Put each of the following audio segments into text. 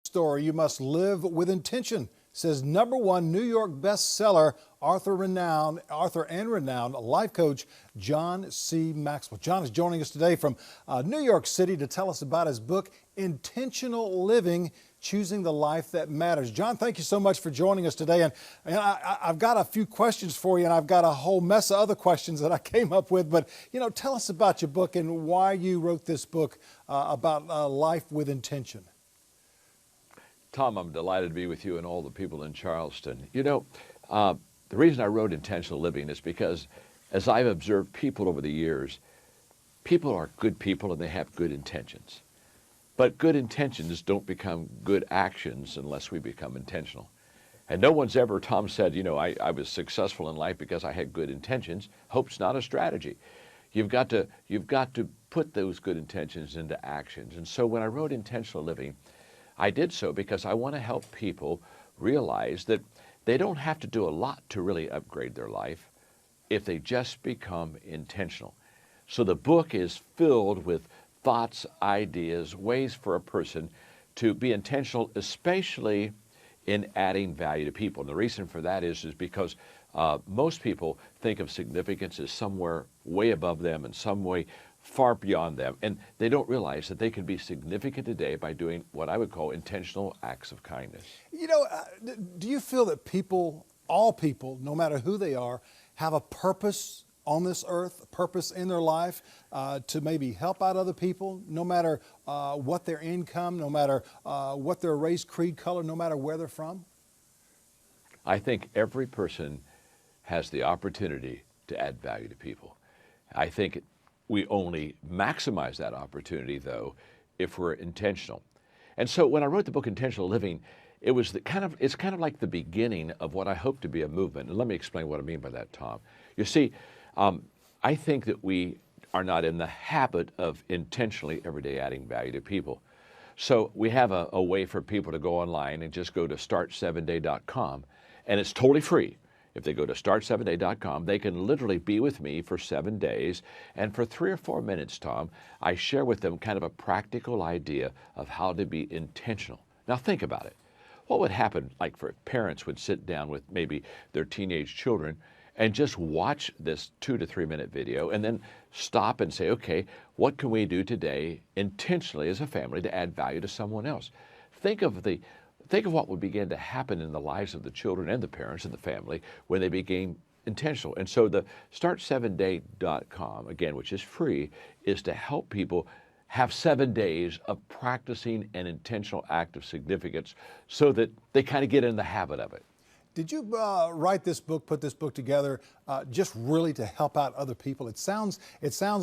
Story You Must Live with Intention, says #1 New York bestseller, author and renowned life coach John C. Maxwell. John is joining us today from New York City to tell us about his book, Intentional Living, Choosing the Life That Matters. John, thank you so much for joining us today. And I've got a few questions for you, and I've got a whole mess of other questions that I came up with. But, tell us about your book and why you wrote this book about life with intention. Tom, I'm delighted to be with you and all the people in Charleston. The reason I wrote Intentional Living is because as I've observed people over the years, people are good people and they have good intentions. But good intentions don't become good actions unless we become intentional. And no one's ever, Tom said, I was successful in life because I had good intentions. Hope's not a strategy. You've got to put those good intentions into actions. And so when I wrote Intentional Living, I did so because I want to help people realize that they don't have to do a lot to really upgrade their life if they just become intentional. So the book is filled with thoughts, ideas, ways for a person to be intentional, especially in adding value to people. And the reason for that is because most people think of significance as somewhere way above them and some way far beyond them, and they don't realize that they can be significant today by doing what I would call intentional acts of kindness. Do you feel that all people, no matter who they are, have a purpose on this earth, a purpose in their life to maybe help out other people, no matter what their income, no matter what their race, creed, color, no matter where they're from? I think every person has the opportunity to add value to people. I think we only maximize that opportunity, though, if we're intentional. And so when I wrote the book Intentional Living, it's kind of like the beginning of what I hope to be a movement. And let me explain what I mean by that, Tom. You see, I think that we are not in the habit of intentionally every day adding value to people. So we have a way for people to go online and just go to start7day.com, and it's totally free. If they go to start7day.com, they can literally be with me for 7 days. And for 3 or 4 minutes, Tom, I share with them kind of a practical idea of how to be intentional. Now think about it. What would happen, like, for parents would sit down with maybe their teenage children and just watch this 2 to 3 minute video and then stop and say, okay, what can we do today intentionally as a family to add value to someone else? Think of what would begin to happen in the lives of the children and the parents and the family when they became intentional. And so the start7day.com, again, which is free, is to help people have 7 days of practicing an intentional act of significance so that they kind of get in the habit of it. Did you write this book, put this book together, just really to help out other people? It sounds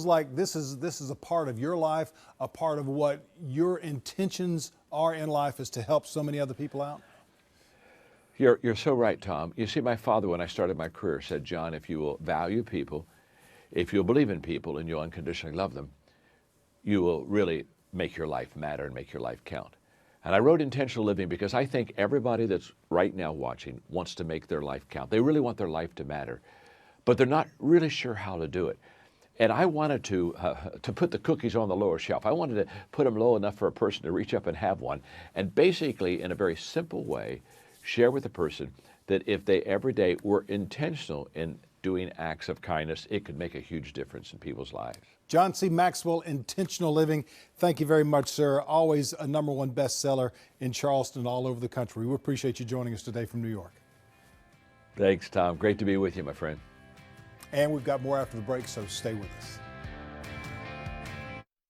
like this is a part of your life, a part of what your intentions are in life is to help so many other people out. You're so right, Tom. You see, my father, when I started my career, said, John, if you will value people, if you'll believe in people and you'll unconditionally love them, you will really make your life matter and make your life count. And I wrote Intentional Living because I think everybody that's right now watching wants to make their life count. They really want their life to matter, but they're not really sure how to do it. And I wanted to put the cookies on the lower shelf. I wanted to put them low enough for a person to reach up and have one. And basically, in a very simple way, share with the person that if they every day were intentional in doing acts of kindness, it could make a huge difference in people's lives. John C. Maxwell, Intentional Living. Thank you very much, sir. Always a #1 bestseller in Charleston, all over the country. We appreciate you joining us today from New York. Thanks, Tom. Great to be with you, my friend. And we've got more after the break, so stay with us.